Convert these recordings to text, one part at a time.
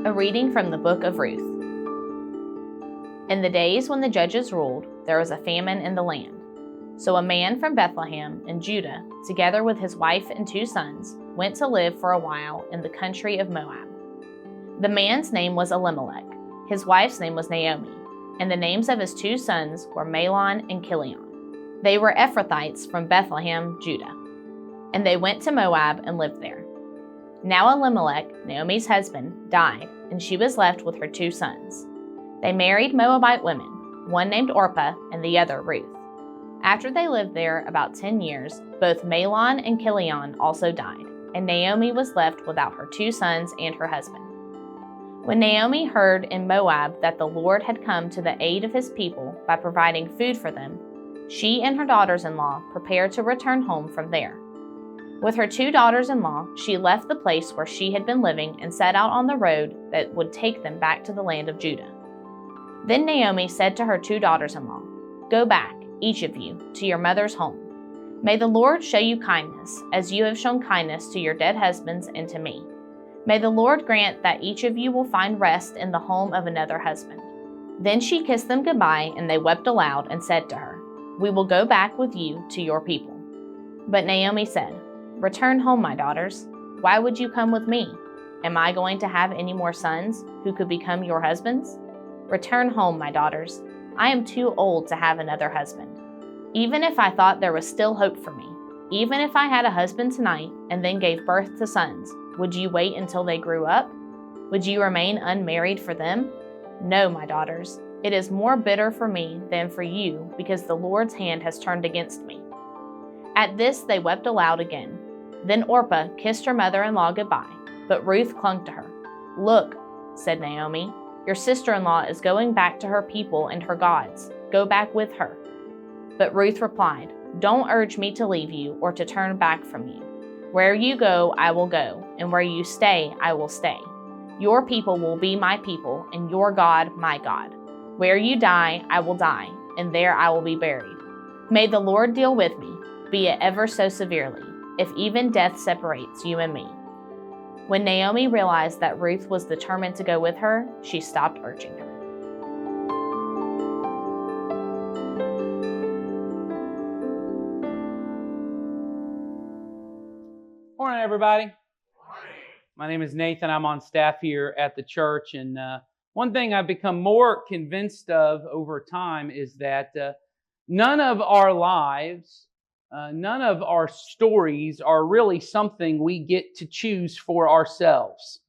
A reading from the book of Ruth. In the days when the judges ruled, there was a famine in the land. So a man from Bethlehem in Judah, together with his wife and 2 sons, went to live for a while in the country of Moab. The man's name was Elimelech, his wife's name was Naomi, and the names of his 2 sons were Mahlon and Chilion. They were Ephrathites from Bethlehem, Judah. And they went to Moab and lived there. Now Elimelech, Naomi's husband, died, and she was left with her 2 sons. They married Moabite women, one named Orpah and the other Ruth. After they lived there about 10 years, both Mahlon and Chilion also died, and Naomi was left without her 2 sons and her husband. When Naomi heard in Moab that the Lord had come to the aid of his people by providing food for them, she and her daughters-in-law prepared to return home from there. With her 2 daughters-in-law, she left the place where she had been living and set out on the road that would take them back to the land of Judah. Then Naomi said to her 2 daughters-in-law, "Go back, each of you, to your mother's home. May the Lord show you kindness, as you have shown kindness to your dead husbands and to me. May the Lord grant that each of you will find rest in the home of another husband." Then she kissed them goodbye, and they wept aloud and said to her, "We will go back with you to your people." But Naomi said, "Return home, my daughters. Why would you come with me? Am I going to have any more sons who could become your husbands? Return home, my daughters. I am too old to have another husband. Even if I thought there was still hope for me, even if I had a husband tonight and then gave birth to sons, would you wait until they grew up? Would you remain unmarried for them? No, my daughters. It is more bitter for me than for you, because the Lord's hand has turned against me." At this they wept aloud again. Then Orpah kissed her mother-in-law goodbye, but Ruth clung to her. "Look," said Naomi, "your sister-in-law is going back to her people and her gods. Go back with her." But Ruth replied, "Don't urge me to leave you or to turn back from you. Where you go, I will go, and where you stay, I will stay. Your people will be my people, and your God, my God. Where you die, I will die, and there I will be buried. May the Lord deal with me, be it ever so severely, if even death separates you and me." When Naomi realized that Ruth was determined to go with her, she stopped urging her. Morning, everybody. My name is Nathan. I'm on staff here at the church, and one thing I've become more convinced of over time is that none of our lives, none of our stories are really something we get to choose for ourselves.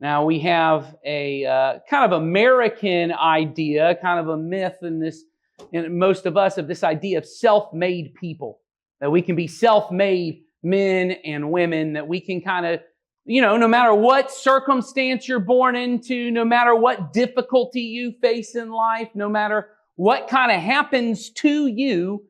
Now, we have a kind of American idea, kind of a myth in most of us, of this idea of self-made people, that we can be self-made men and women, that we can kind of, no matter what circumstance you're born into, no matter what difficulty you face in life, no matter what kind of happens to you,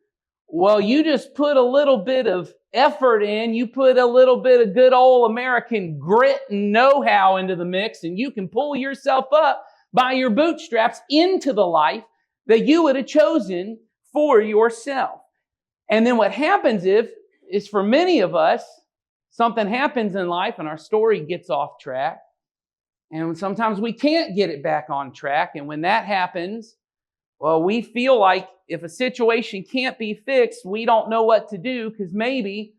well, you just put a little bit of effort in, you put a little bit of good old American grit and know-how into the mix, and you can pull yourself up by your bootstraps into the life that you would have chosen for yourself. And then what happens is for many of us, something happens in life and our story gets off track. And sometimes we can't get it back on track. And when that happens, well, we feel like if a situation can't be fixed, we don't know what to do, because maybe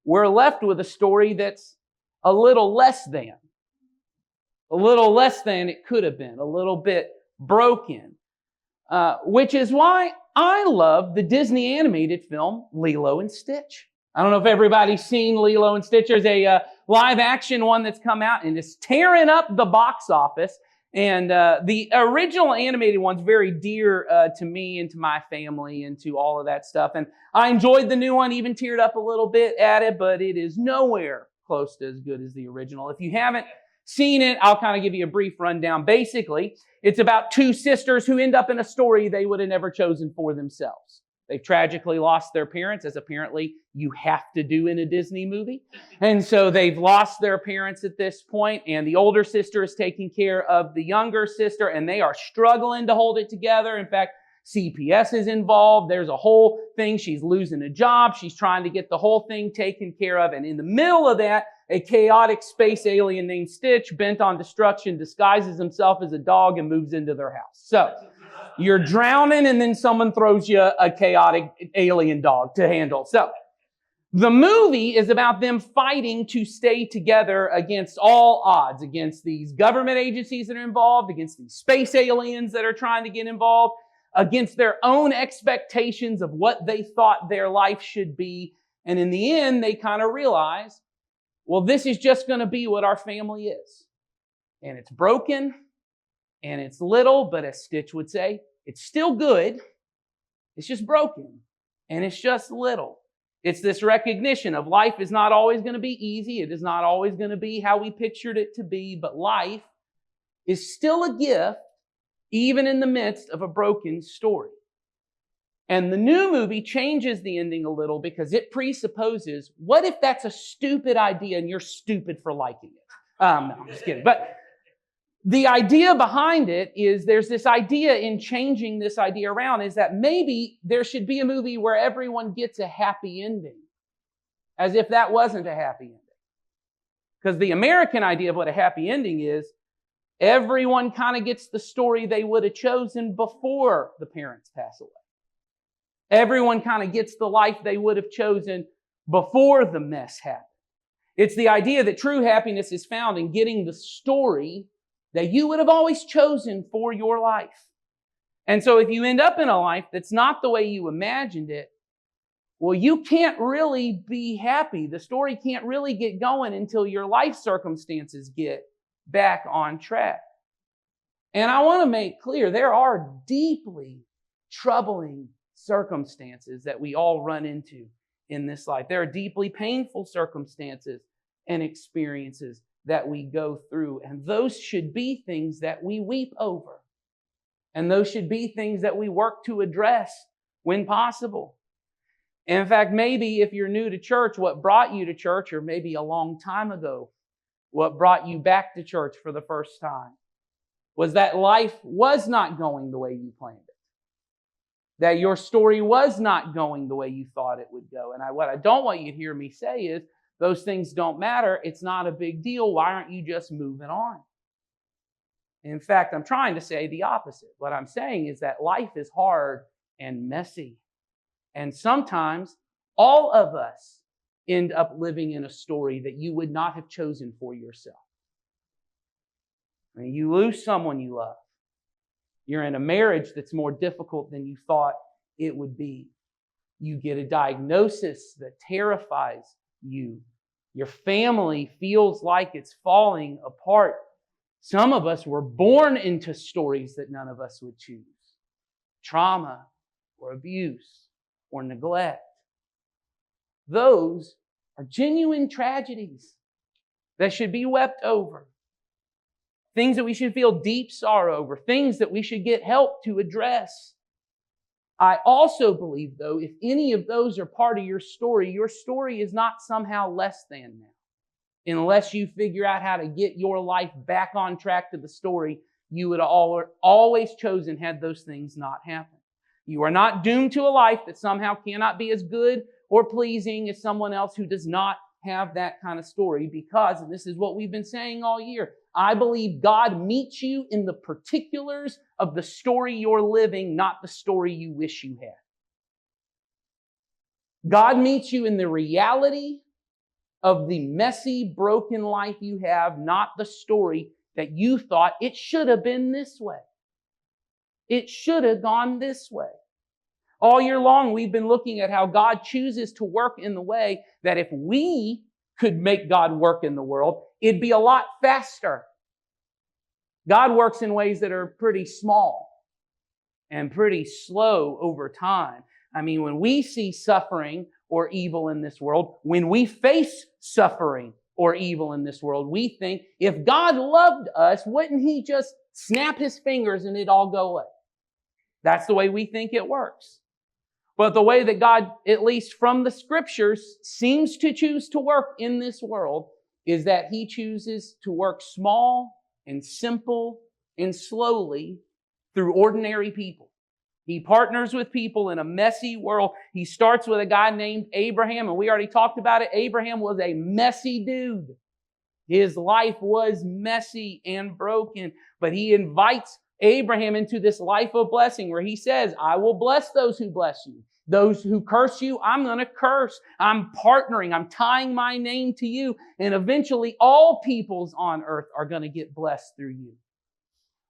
we're left with a story that's a little less than it could have been, a little bit broken. Which is why I love the Disney animated film Lilo and Stitch. I don't know if everybody's seen Lilo and Stitch. There's a live action one that's come out and is tearing up the box office. And the original animated one's very dear to me and to my family and to all of that stuff. And I enjoyed the new one, even teared up a little bit at it, but it is nowhere close to as good as the original. If you haven't seen it, I'll kind of give you a brief rundown. Basically, it's about 2 sisters who end up in a story they would have never chosen for themselves. They've tragically lost their parents, as apparently you have to do in a Disney movie. And so they've lost their parents at this point, and the older sister is taking care of the younger sister, and they are struggling to hold it together. In fact, CPS is involved. There's a whole thing. She's losing a job. She's trying to get the whole thing taken care of. And in the middle of that, a chaotic space alien named Stitch, bent on destruction, disguises himself as a dog and moves into their house. So you're drowning and then someone throws you a chaotic alien dog to handle. So the movie is about them fighting to stay together against all odds, against these government agencies that are involved, against these space aliens that are trying to get involved, against their own expectations of what they thought their life should be. And in the end, they kind of realize, well, this is just going to be what our family is. And it's broken, and it's little, but as Stitch would say, it's still good. It's just broken, and it's just little. It's this recognition of life is not always going to be easy. It is not always going to be how we pictured it to be, but life is still a gift, even in the midst of a broken story. And the new movie changes the ending a little because it presupposes, what if that's a stupid idea and you're stupid for liking it? No, I'm just kidding. But the idea behind it is there's this idea in changing this idea around is that maybe there should be a movie where everyone gets a happy ending, as if that wasn't a happy ending. Because the American idea of what a happy ending is, everyone kind of gets the story they would have chosen before the parents pass away. Everyone kind of gets the life they would have chosen before the mess happened. It's the idea that true happiness is found in getting the story that you would have always chosen for your life. And so if you end up in a life that's not the way you imagined it, well, you can't really be happy. The story can't really get going until your life circumstances get back on track. And I want to make clear, there are deeply troubling circumstances that we all run into in this life. There are deeply painful circumstances and experiences that we go through. And those should be things that we weep over. And those should be things that we work to address when possible. And in fact, maybe if you're new to church, what brought you to church, or maybe a long time ago, what brought you back to church for the first time, was that life was not going the way you planned it. That your story was not going the way you thought it would go. And what I don't want you to hear me say is, those things don't matter. It's not a big deal. Why aren't you just moving on? In fact, I'm trying to say the opposite. What I'm saying is that life is hard and messy. And sometimes all of us end up living in a story that you would not have chosen for yourself. I mean, you lose someone you love. You're in a marriage that's more difficult than you thought it would be. You get a diagnosis that terrifies you. Your family feels like it's falling apart. Some of us were born into stories that none of us would choose. Trauma or abuse or neglect. Those are genuine tragedies that should be wept over. Things that we should feel deep sorrow over. Things that we should get help to address. I also believe, though, if any of those are part of your story is not somehow less than now. Unless you figure out how to get your life back on track to the story you would have always chosen had those things not happened. You are not doomed to a life that somehow cannot be as good or pleasing as someone else who does not have that kind of story, because, and this is what we've been saying all year, I believe God meets you in the particulars of the story you're living, not the story you wish you had. God meets you in the reality of the messy, broken life you have, not the story that you thought it should have been this way. It should have gone this way. All year long, we've been looking at how God chooses to work in the way that if we could make God work in the world, it'd be a lot faster. God works in ways that are pretty small and pretty slow over time. I mean, when we see suffering or evil in this world, when we face suffering or evil in this world, we think, if God loved us, wouldn't He just snap His fingers and it'd all go away? That's the way we think it works. But the way that God, at least from the Scriptures, seems to choose to work in this world is that He chooses to work small and simple and slowly through ordinary people. He partners with people in a messy world. He starts with a guy named Abraham, and we already talked about it. Abraham was a messy dude. His life was messy and broken, but he invites Abraham into this life of blessing where he says, I will bless those who bless you. Those who curse you, I'm going to curse. I'm partnering. I'm tying my name to you. And eventually all peoples on earth are going to get blessed through you.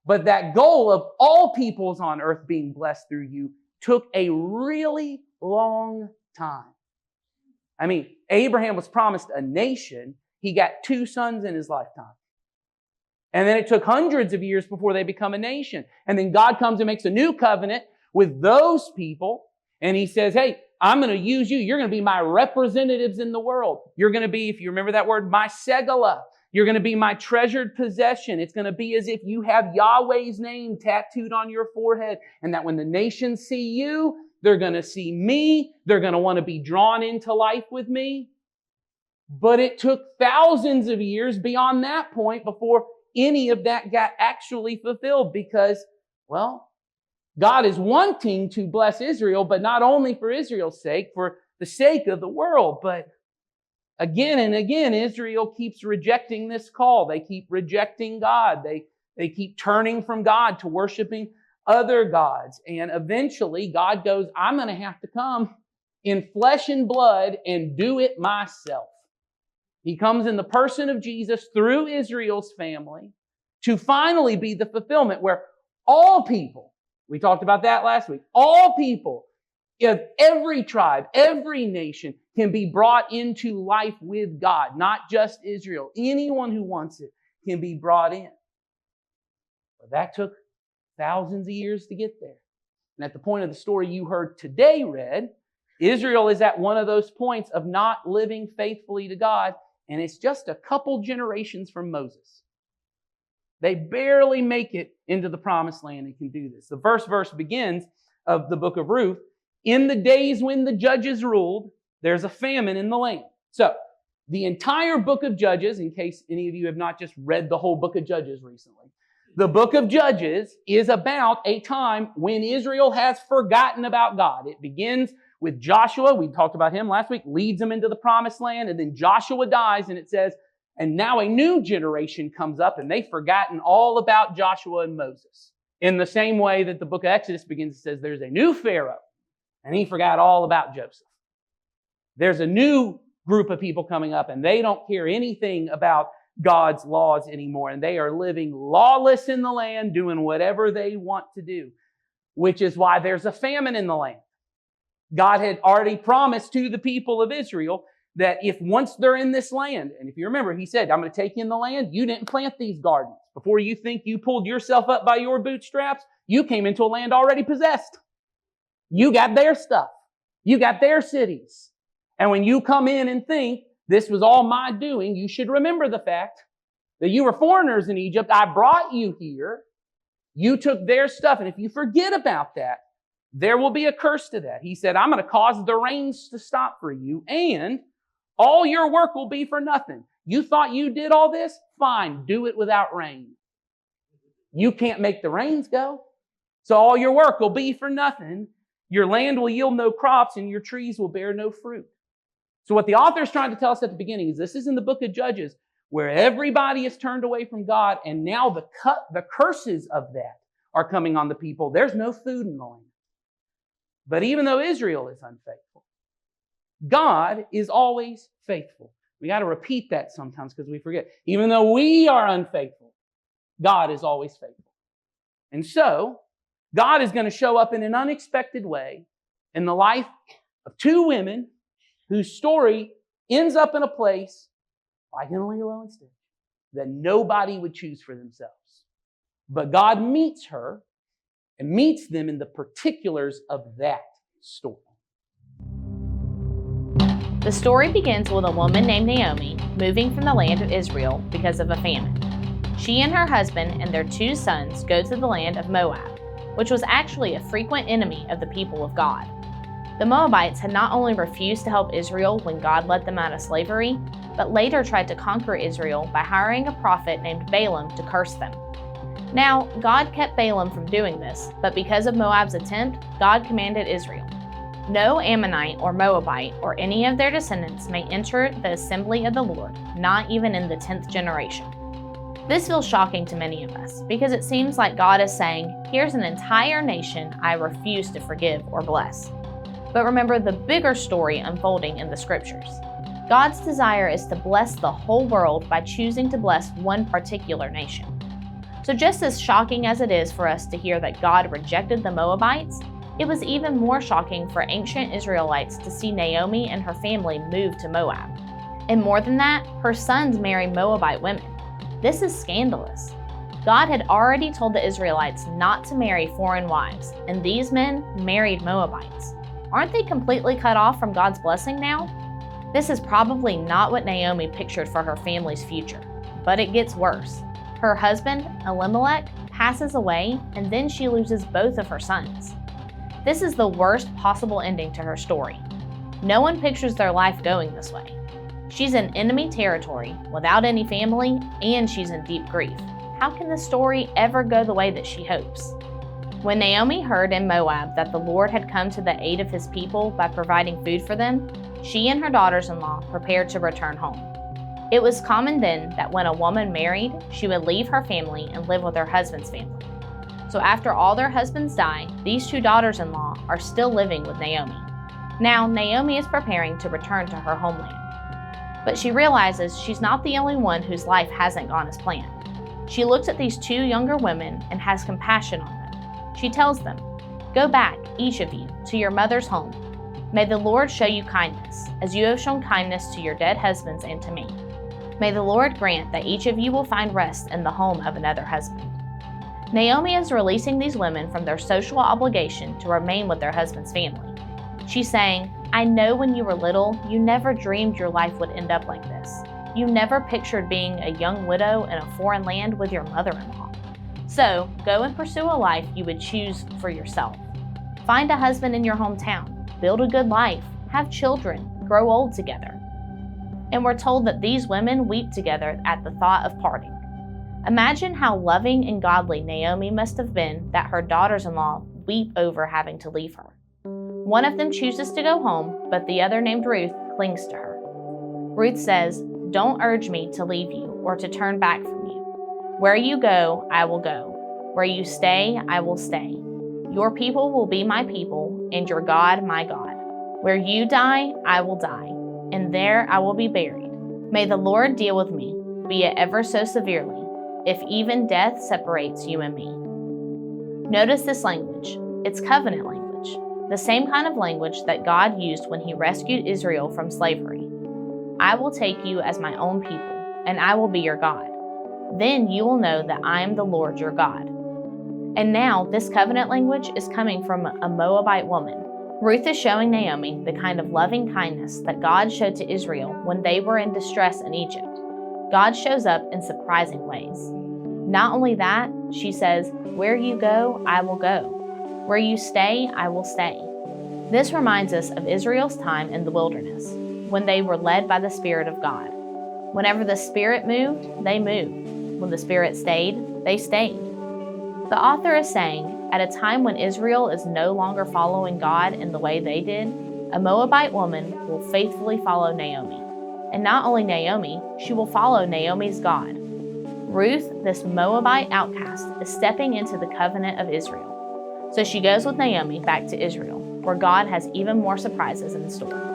But that goal of all peoples on earth being blessed through you took a really long time. I mean, Abraham was promised a nation. He got 2 sons in his lifetime. And then it took hundreds of years before they become a nation. And then God comes and makes a new covenant with those people. And he says, hey, I'm going to use you. You're going to be my representatives in the world. You're going to be, if you remember that word, my segala. You're going to be my treasured possession. It's going to be as if you have Yahweh's name tattooed on your forehead. And that when the nations see you, they're going to see me. They're going to want to be drawn into life with me. But it took thousands of years beyond that point before any of that got actually fulfilled because, well, God is wanting to bless Israel, but not only for Israel's sake, for the sake of the world. But again and again, Israel keeps rejecting this call. They keep rejecting God. They keep turning from God to worshiping other gods. And eventually God goes, I'm going to have to come in flesh and blood and do it myself. He comes in the person of Jesus through Israel's family to finally be the fulfillment where all people, we talked about that last week, all people of every tribe, every nation can be brought into life with God, not just Israel. Anyone who wants it can be brought in. But that took thousands of years to get there. And at the point of the story you heard today read, Israel is at one of those points of not living faithfully to God. And it's just a couple generations from Moses. They barely make it into the promised land and can do this. The first verse begins of the book of Ruth. In the days when the judges ruled, there's a famine in the land. So the entire book of Judges, in case any of you have not just read the whole book of Judges recently, the book of Judges is about a time when Israel has forgotten about God. It begins with Joshua, we talked about him last week, leads them into the promised land, and then Joshua dies, and it says, and now a new generation comes up, and they've forgotten all about Joshua and Moses. In the same way that the book of Exodus begins, it says there's a new Pharaoh, and he forgot all about Joseph. There's a new group of people coming up, and they don't care anything about God's laws anymore, and they are living lawless in the land, doing whatever they want to do, which is why there's a famine in the land. God had already promised to the people of Israel that if once they're in this land, and if you remember, he said, I'm going to take you in the land. You didn't plant these gardens. Before you think you pulled yourself up by your bootstraps, you came into a land already possessed. You got their stuff. You got their cities. And when you come in and think this was all my doing, you should remember the fact that you were foreigners in Egypt. I brought you here. You took their stuff. And if you forget about that, there will be a curse to that. He said, I'm going to cause the rains to stop for you, and all your work will be for nothing. You thought you did all this? Fine, do it without rain. You can't make the rains go. So all your work will be for nothing. Your land will yield no crops, and your trees will bear no fruit. So what the author is trying to tell us at the beginning is this is in the book of Judges, where everybody is turned away from God, and now the curses of that are coming on the people. There's no food in the land. But even though Israel is unfaithful, God is always faithful. We got to repeat that sometimes because we forget. Even though we are unfaithful, God is always faithful. And so, God is going to show up in an unexpected way in the life of 2 women whose story ends up in a place, like in Lilo and Stitch, that nobody would choose for themselves. But God meets her and meets them in the particulars of that story. The story begins with a woman named Naomi moving from the land of Israel because of a famine. She and her husband and their 2 sons go to the land of Moab, which was actually a frequent enemy of the people of God. The Moabites had not only refused to help Israel when God let them out of slavery, but later tried to conquer Israel by hiring a prophet named Balaam to curse them. Now, God kept Balaam from doing this, but because of Moab's attempt, God commanded Israel, "No Ammonite or Moabite or any of their descendants may enter the assembly of the Lord, not even in the 10th generation." This feels shocking to many of us because it seems like God is saying, here's an entire nation I refuse to forgive or bless. But remember the bigger story unfolding in the scriptures. God's desire is to bless the whole world by choosing to bless one particular nation. So just as shocking as it is for us to hear that God rejected the Moabites, it was even more shocking for ancient Israelites to see Naomi and her family move to Moab. And more than that, her sons marry Moabite women. This is scandalous. God had already told the Israelites not to marry foreign wives, and these men married Moabites. Aren't they completely cut off from God's blessing now? This is probably not what Naomi pictured for her family's future, but it gets worse. Her husband, Elimelech, passes away, and then she loses both of her sons. This is the worst possible ending to her story. No one pictures their life going this way. She's in enemy territory, without any family, and she's in deep grief. How can the story ever go the way that she hopes? When Naomi heard in Moab that the Lord had come to the aid of his people by providing food for them, she and her daughters-in-law prepared to return home. It was common then that when a woman married, she would leave her family and live with her husband's family. So after all their husbands die, these two daughters-in-law are still living with Naomi. Now, Naomi is preparing to return to her homeland. But she realizes she's not the only one whose life hasn't gone as planned. She looks at these two younger women and has compassion on them. She tells them, "Go back, each of you, to your mother's home. May the Lord show you kindness, as you have shown kindness to your dead husbands and to me. May the Lord grant that each of you will find rest in the home of another husband." Naomi is releasing these women from their social obligation to remain with their husband's family. She's saying, "I know when you were little, you never dreamed your life would end up like this. You never pictured being a young widow in a foreign land with your mother-in-law. So, go and pursue a life you would choose for yourself. Find a husband in your hometown, build a good life, have children, grow old together." And we're told that these women weep together at the thought of parting. Imagine how loving and godly Naomi must have been that her daughters-in-law weep over having to leave her. One of them chooses to go home, but the other, named Ruth, clings to her. Ruth says, "Don't urge me to leave you or to turn back from you. Where you go, I will go. Where you stay, I will stay. Your people will be my people, and your God my God. Where you die, I will die, and there I will be buried. May the Lord deal with me, be it ever so severely, if even death separates you and me." Notice this language. It's covenant language. The same kind of language that God used when he rescued Israel from slavery. "I will take you as my own people, and I will be your God. Then you will know that I am the Lord your God." And now this covenant language is coming from a Moabite woman. Ruth is showing Naomi the kind of loving kindness that God showed to Israel when they were in distress in Egypt. God shows up in surprising ways. Not only that, she says, "Where you go, I will go. Where you stay, I will stay." This reminds us of Israel's time in the wilderness, when they were led by the Spirit of God. Whenever the Spirit moved, they moved. When the Spirit stayed, they stayed. The author is saying, at a time when Israel is no longer following God in the way they did, a Moabite woman will faithfully follow Naomi. And not only Naomi, she will follow Naomi's God. Ruth, this Moabite outcast, is stepping into the covenant of Israel. So she goes with Naomi back to Israel, where God has even more surprises in store.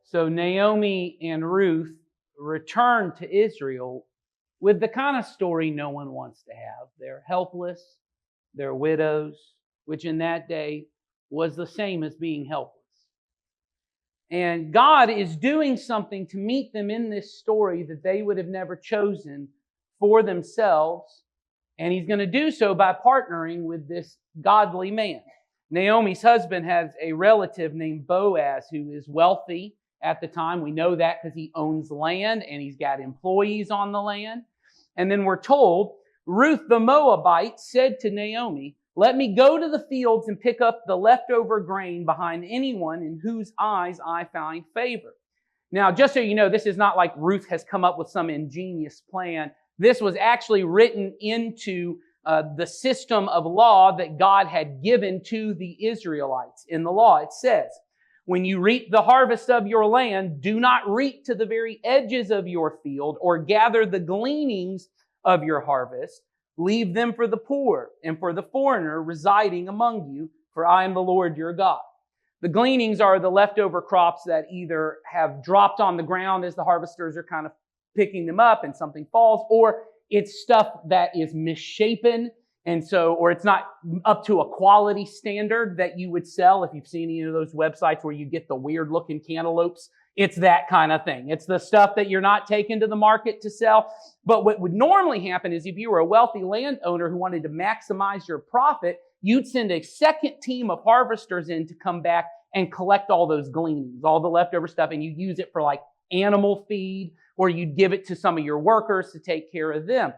So Naomi and Ruth return to Israel with the kind of story no one wants to have. They're helpless, they're widows, which in that day was the same as being helpless. And God is doing something to meet them in this story that they would have never chosen for themselves. And He's going to do so by partnering with this godly man. Naomi's husband has a relative named Boaz who is wealthy at the time. We know that because he owns land and he's got employees on the land. And then we're told Ruth the Moabite said to Naomi, Let me go to the fields and pick up the leftover grain behind anyone in whose eyes I find favor. Now, just so you know, this is not like Ruth has come up with some ingenious plan. This was actually written into the system of law that God had given to the Israelites. In the law, it says, when you reap the harvest of your land, do not reap to the very edges of your field or gather the gleanings of your harvest. Leave them for the poor and for the foreigner residing among you, for I am the Lord your God. The gleanings are the leftover crops that either have dropped on the ground as the harvesters are kind of picking them up and something falls, or it's stuff that is misshapen, and so, or it's not up to a quality standard that you would sell. If you've seen any of those websites where you get the weird looking cantaloupes, it's that kind of thing. It's the stuff that you're not taking to the market to sell. But what would normally happen is if you were a wealthy landowner who wanted to maximize your profit, you'd send a second team of harvesters in to come back and collect all those gleanings, all the leftover stuff, and you'd use it for like animal feed, or you'd give it to some of your workers to take care of them.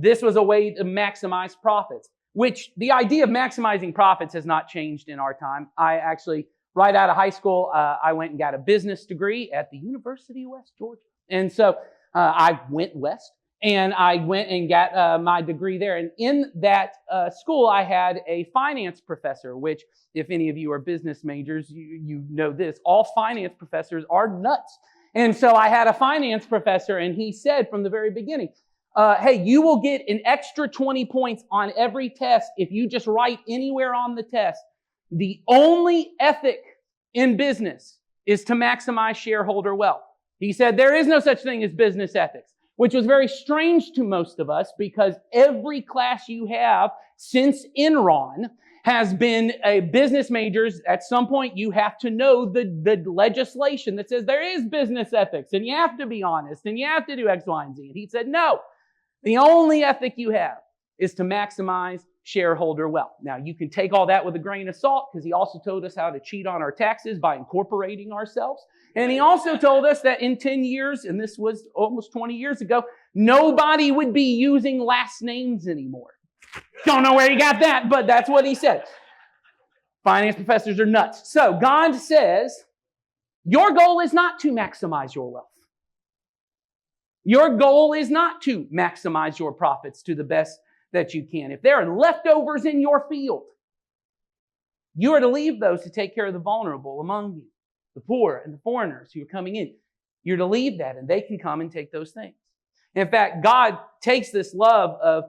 This was a way to maximize profits, which the idea of maximizing profits has not changed in our time. I actually, right out of high school, I went and got a business degree at the University of West Georgia. And so I went west, and I went and got my degree there. And in that school, I had a finance professor, which, if any of you are business majors, you know this. All finance professors are nuts. And so I had a finance professor, and he said from the very beginning, hey, you will get an extra 20 points on every test if you just write anywhere on the test. The only ethic in business is to maximize shareholder wealth. He said there is no such thing as business ethics, which was very strange to most of us because every class you have since Enron has been a business majors. At some point, you have to know the legislation that says there is business ethics and you have to be honest and you have to do X, Y, and Z. And he said, no, the only ethic you have is to maximize shareholder wealth. Now, you can take all that with a grain of salt because he also told us how to cheat on our taxes by incorporating ourselves. And he also told us that in 10 years, and this was almost 20 years ago, nobody would be using last names anymore. Don't know where he got that, but that's what he said. Finance professors are nuts. So God says, your goal is not to maximize your wealth. Your goal is not to maximize your profits to the best that you can. If there are leftovers in your field, you are to leave those to take care of the vulnerable among you, the poor and the foreigners who are coming in. You're to leave that, and they can come and take those things. In fact, God takes this love of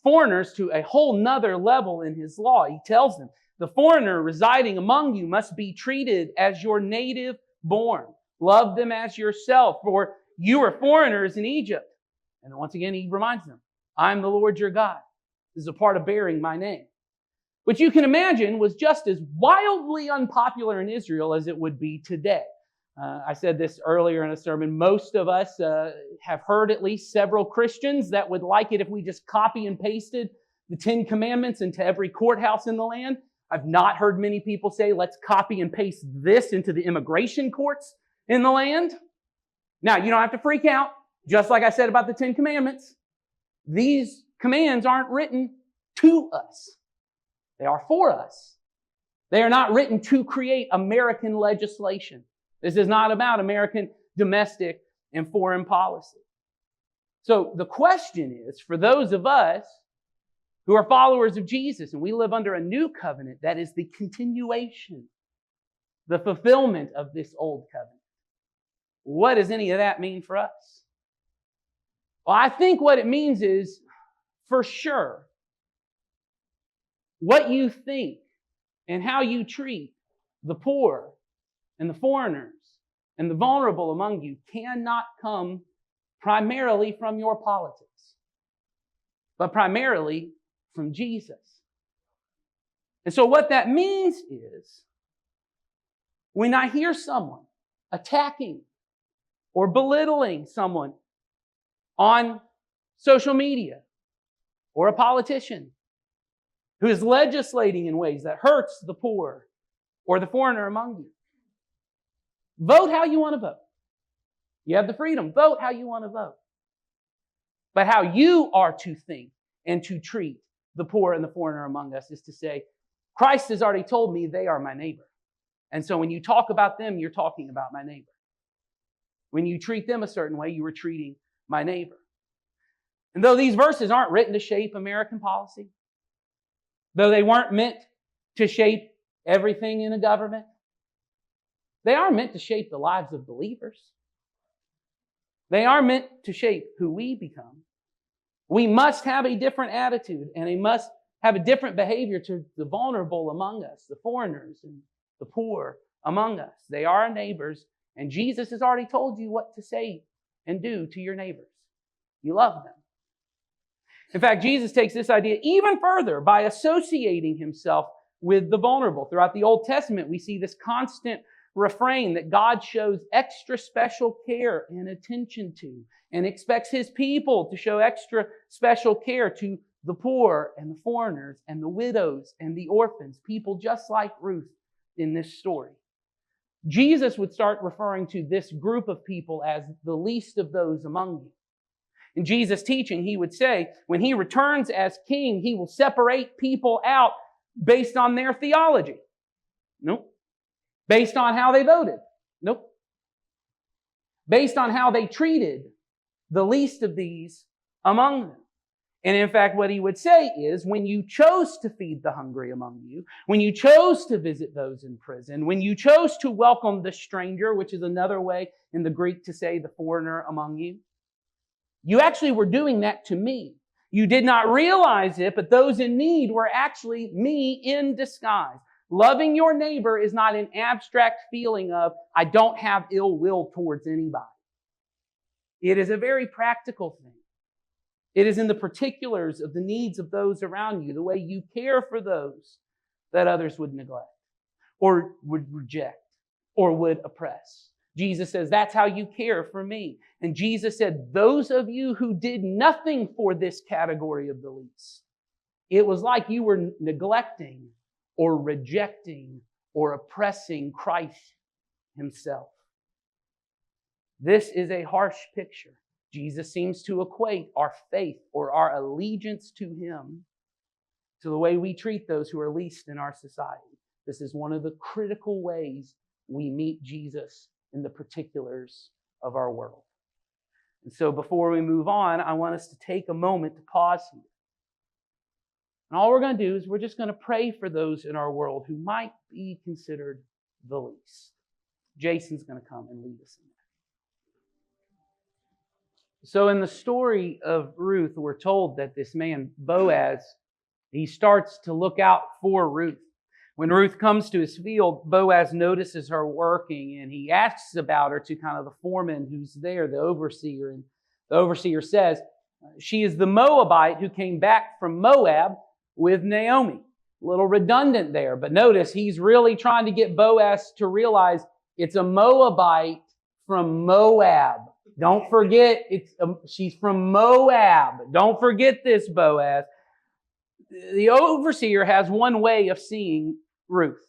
foreigners to a whole nother level in his law. He tells them, the foreigner residing among you must be treated as your native born. Love them as yourself, for you are foreigners in Egypt. And once again, he reminds them, I'm the Lord your God. This is a part of bearing my name, which you can imagine was just as wildly unpopular in Israel as it would be today. I said this earlier in a sermon. Most of us have heard at least several Christians that would like it if we just copy and pasted the 10 Commandments into every courthouse in the land. I've not heard many people say, let's copy and paste this into the immigration courts in the land. Now, you don't have to freak out. Just like I said about the 10 Commandments, these commands aren't written to us. They are for us. They are not written to create American legislation. This is not about American domestic and foreign policy. So the question is, for those of us who are followers of Jesus and we live under a new covenant that is the continuation, the fulfillment of this old covenant, what does any of that mean for us? Well, I think what it means is, for sure, what you think and how you treat the poor and the foreigners and the vulnerable among you cannot come primarily from your politics, but primarily from Jesus. And so what that means is, when I hear someone attacking or belittling someone on social media, or a politician who is legislating in ways that hurts the poor or the foreigner among you, vote how you want to vote. You have the freedom. Vote how you want to vote. But how you are to think and to treat the poor and the foreigner among us is to say, Christ has already told me they are my neighbor. And so when you talk about them, you're talking about my neighbor. When you treat them a certain way, you are treating my neighbor. And though these verses aren't written to shape American policy, though they weren't meant to shape everything in a government, they are meant to shape the lives of believers. They are meant to shape who we become. We must have a different attitude and we must have a different behavior to the vulnerable among us, the foreigners and the poor among us. They are our neighbors, and Jesus has already told you what to say and do to your neighbors. You love them. In fact, Jesus takes this idea even further by associating himself with the vulnerable. Throughout the Old Testament, we see this constant refrain that God shows extra special care and attention to and expects his people to show extra special care to the poor and the foreigners and the widows and the orphans, people just like Ruth in this story. Jesus would start referring to this group of people as the least of those among you. In Jesus' teaching, he would say, when he returns as king, he will separate people out based on their theology. Nope. Based on how they voted. Nope. Based on how they treated the least of these among them. And in fact, what he would say is, when you chose to feed the hungry among you, when you chose to visit those in prison, when you chose to welcome the stranger, which is another way in the Greek to say the foreigner among you, you actually were doing that to me. You did not realize it, but those in need were actually me in disguise. Loving your neighbor is not an abstract feeling of, I don't have ill will towards anybody. It is a very practical thing. It is in the particulars of the needs of those around you, the way you care for those that others would neglect or would reject or would oppress. Jesus says, that's how you care for me. And Jesus said, those of you who did nothing for this category of the least, it was like you were neglecting or rejecting or oppressing Christ himself. This is a harsh picture. Jesus seems to equate our faith or our allegiance to him to the way we treat those who are least in our society. This is one of the critical ways we meet Jesus in the particulars of our world. And so before we move on, I want us to take a moment to pause here. And all we're going to do is we're just going to pray for those in our world who might be considered the least. Jason's going to come and lead us in that. So in the story of Ruth, we're told that this man, Boaz, he starts to look out for Ruth. When Ruth comes to his field, Boaz notices her working and he asks about her to kind of the foreman who's there, the overseer. And the overseer says, she is the Moabite who came back from Moab with Naomi. A little redundant there, but notice he's really trying to get Boaz to realize it's a Moabite from Moab. Don't forget, she's from Moab. Don't forget this, Boaz. The overseer has one way of seeing Ruth.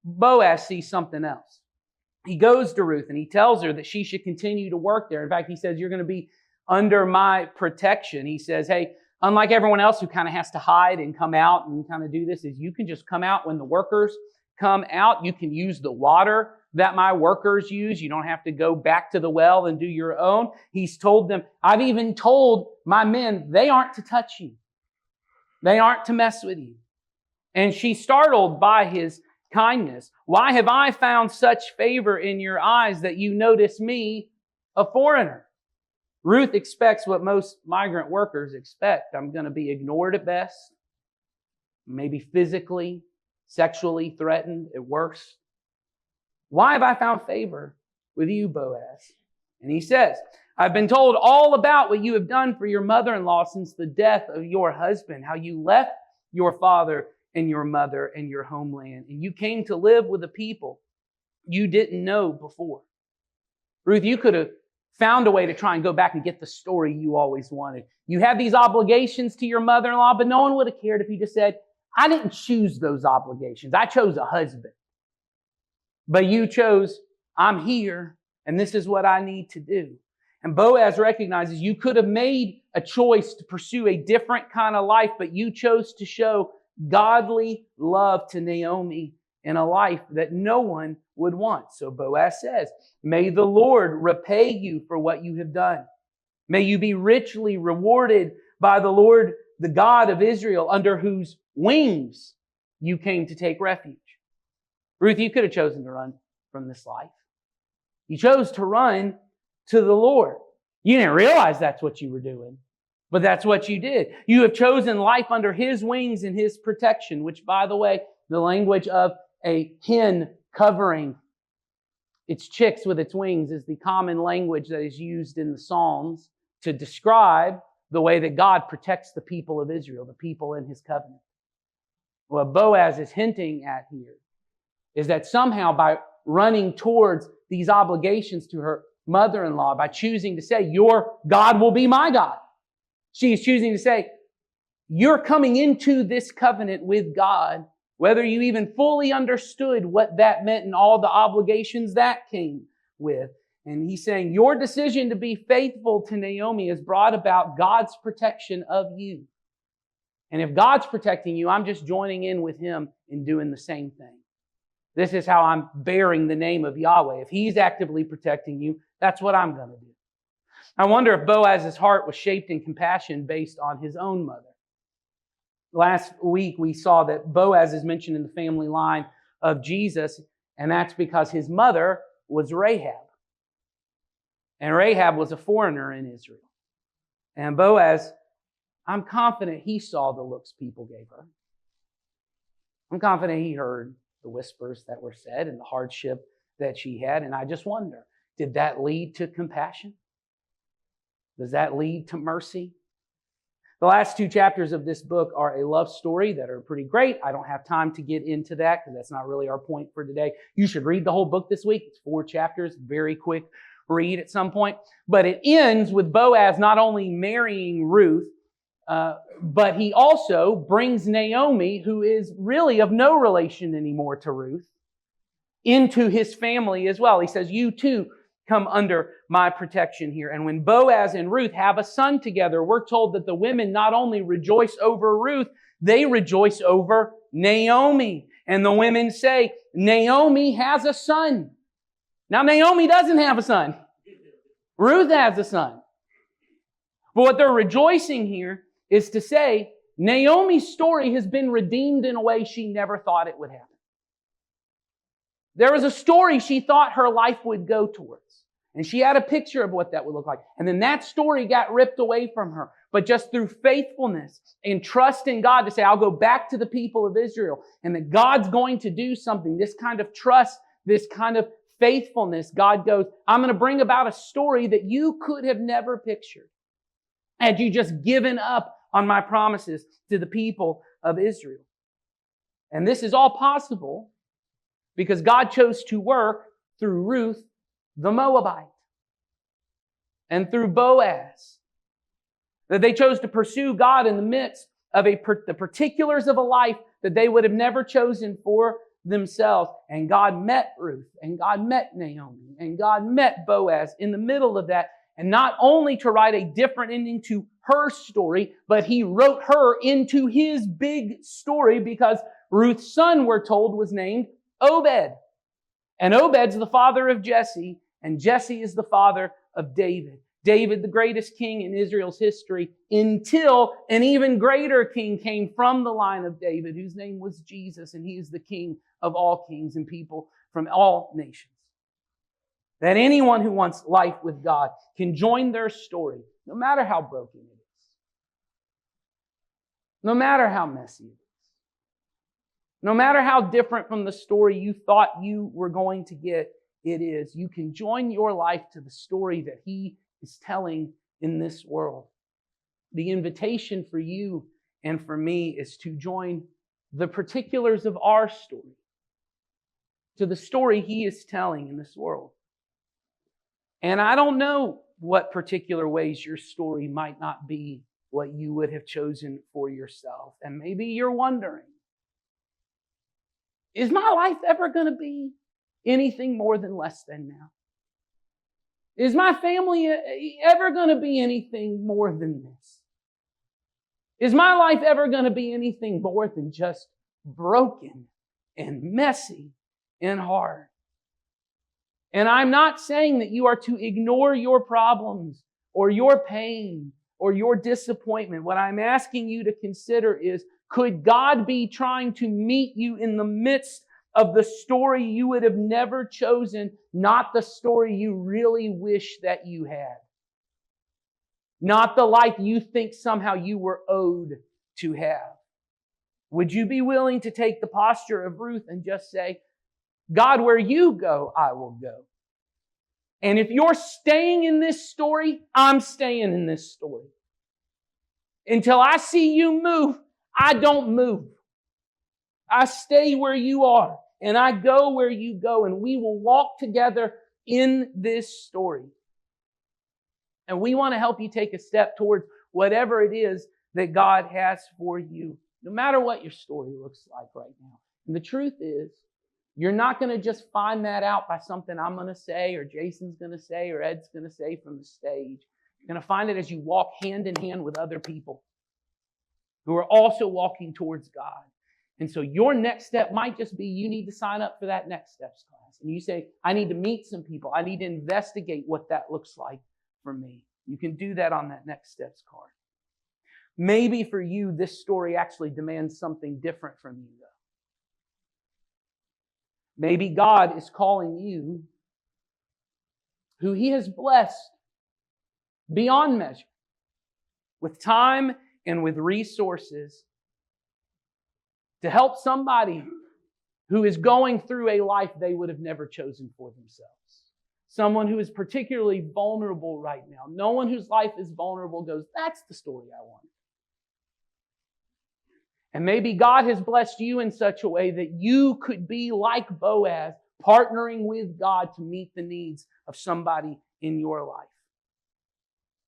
Boaz sees something else. He goes to Ruth and he tells her that she should continue to work there. In fact, he says, you're going to be under my protection. He says, hey, unlike everyone else who kind of has to hide and come out and kind of do this, is you can just come out when the workers come out. You can use the water that my workers use. You don't have to go back to the well and do your own. He's told them, I've even told my men, they aren't to touch you. They aren't to mess with you. And she's startled by his kindness. Why have I found such favor in your eyes that you notice me, a foreigner? Ruth expects what most migrant workers expect. I'm going to be ignored at best, maybe physically, sexually threatened at worst. Why have I found favor with you, Boaz? And he says, I've been told all about what you have done for your mother-in-law since the death of your husband, how you left your father and your mother and your homeland, and you came to live with a people you didn't know before. Ruth, you could have found a way to try and go back and get the story you always wanted. You have these obligations to your mother-in-law, but no one would have cared if you just said, I didn't choose those obligations. I chose a husband. But you chose, I'm here, and this is what I need to do. And Boaz recognizes you could have made a choice to pursue a different kind of life, but you chose to show godly love to Naomi in a life that no one would want. So Boaz says, may the Lord repay you for what you have done. May you be richly rewarded by the Lord, the God of Israel, under whose wings you came to take refuge. Ruth, you could have chosen to run from this life. You chose to run to the Lord. You didn't realize that's what you were doing, but that's what you did. You have chosen life under His wings and His protection, which, by the way, the language of a hen covering its chicks with its wings is the common language that is used in the Psalms to describe the way that God protects the people of Israel, the people in His covenant. What Boaz is hinting at here is that somehow by running towards these obligations to her mother-in-law, by choosing to say, your God will be my God, she is choosing to say, you're coming into this covenant with God, whether you even fully understood what that meant and all the obligations that came with. And he's saying, your decision to be faithful to Naomi has brought about God's protection of you. And if God's protecting you, I'm just joining in with Him in doing the same thing. This is how I'm bearing the name of Yahweh. If He's actively protecting you, that's what I'm going to do. I wonder if Boaz's heart was shaped in compassion based on his own mother. Last week we saw that Boaz is mentioned in the family line of Jesus, and that's because his mother was Rahab. And Rahab was a foreigner in Israel. And Boaz, I'm confident he saw the looks people gave her. I'm confident he heard the whispers that were said and the hardship that she had. And I just wonder, did that lead to compassion? Does that lead to mercy? The last two chapters of this book are a love story that are pretty great. I don't have time to get into that because that's not really our point for today. You should read the whole book this week. It's 4 chapters, very quick read at some point. But it ends with Boaz not only marrying Ruth, but he also brings Naomi, who is really of no relation anymore to Ruth, into his family as well. He says, you too come under my protection here. And when Boaz and Ruth have a son together, we're told that the women not only rejoice over Ruth, they rejoice over Naomi. And the women say, Naomi has a son. Now, Naomi doesn't have a son. Ruth has a son. But what they're rejoicing here is to say, Naomi's story has been redeemed in a way she never thought it would happen. There was a story she thought her life would go towards. And she had a picture of what that would look like. And then that story got ripped away from her. But just through faithfulness and trust in God to say, I'll go back to the people of Israel and that God's going to do something. This kind of trust, this kind of faithfulness, God goes, I'm going to bring about a story that you could have never pictured had you just given up on my promises to the people of Israel. And this is all possible because God chose to work through Ruth, the Moabite, and through Boaz. That they chose to pursue God in the midst of the particulars of a life that they would have never chosen for themselves. And God met Ruth, and God met Naomi, and God met Boaz in the middle of that. And not only to write a different ending to her story, but He wrote her into His big story because Ruth's son, we're told, was named Obed. And Obed's the father of Jesse, and Jesse is the father of David. David, the greatest king in Israel's history, until an even greater king came from the line of David, whose name was Jesus, and He is the King of all kings and people from all nations. That anyone who wants life with God can join their story, no matter how broken it is, no matter how messy it is, no matter how different from the story you thought you were going to get it is. You can join your life to the story that He is telling in this world. The invitation for you and for me is to join the particulars of our story to the story He is telling in this world. And I don't know what particular ways your story might not be what you would have chosen for yourself. And maybe you're wondering, is my life ever going to be anything more than less than now? Is my family ever going to be anything more than this? Is my life ever going to be anything more than just broken and messy and hard? And I'm not saying that you are to ignore your problems or your pain or your disappointment. What I'm asking you to consider is, could God be trying to meet you in the midst of the story you would have never chosen, not the story you really wish that you had? Not the life you think somehow you were owed to have. Would you be willing to take the posture of Ruth and just say, God, where you go, I will go. And if you're staying in this story, I'm staying in this story. Until I see you move, I don't move. I stay where you are, and I go where you go, and we will walk together in this story. And we want to help you take a step towards whatever it is that God has for you, no matter what your story looks like right now. And the truth is, you're not going to just find that out by something I'm going to say, or Jason's going to say, or Ed's going to say from the stage. You're going to find it as you walk hand in hand with other people who are also walking towards God. And so your next step might just be you need to sign up for that Next Steps class. And you say, I need to meet some people. I need to investigate what that looks like for me. You can do that on that Next Steps card. Maybe for you, this story actually demands something different from you, though. Maybe God is calling you, who He has blessed beyond measure, with time and with resources, to help somebody who is going through a life they would have never chosen for themselves. Someone who is particularly vulnerable right now. No one whose life is vulnerable goes, that's the story I want. And maybe God has blessed you in such a way that you could be like Boaz, partnering with God to meet the needs of somebody in your life.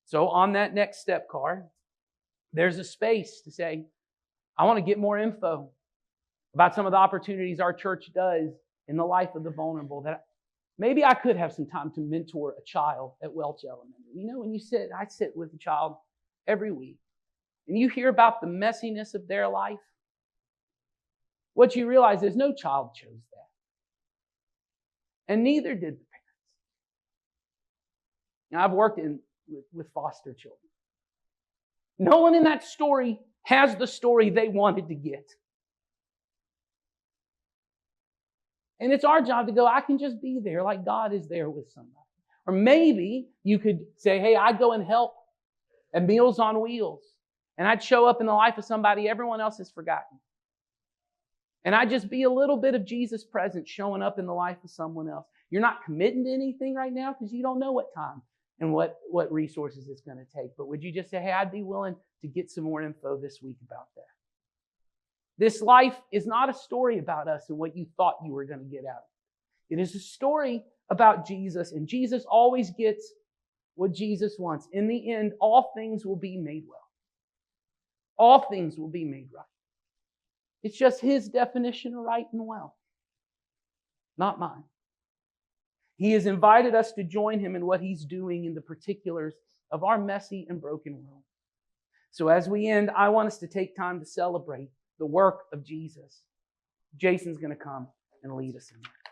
So on that Next Step card, there's a space to say, I want to get more info about some of the opportunities our church does in the life of the vulnerable. That maybe I could have some time to mentor a child at Welch Elementary. You know, when I sit with a child every week, and you hear about the messiness of their life, what you realize is no child chose that. And neither did the parents. Now, I've worked with foster children. No one in that story has the story they wanted to get. And it's our job to go, I can just be there like God is there with somebody. Or maybe you could say, hey, I'd go and help at Meals on Wheels. And I'd show up in the life of somebody everyone else has forgotten. And I'd just be a little bit of Jesus present showing up in the life of someone else. You're not committing to anything right now because you don't know what time and what resources it's going to take. But would you just say, hey, I'd be willing to get some more info this week about that. This life is not a story about us and what you thought you were going to get out of it. It is a story about Jesus, and Jesus always gets what Jesus wants. In the end, all things will be made well. All things will be made right. It's just His definition of right and well, not mine. He has invited us to join Him in what He's doing in the particulars of our messy and broken world. So as we end, I want us to take time to celebrate the work of Jesus. Jason's going to come and lead us in that.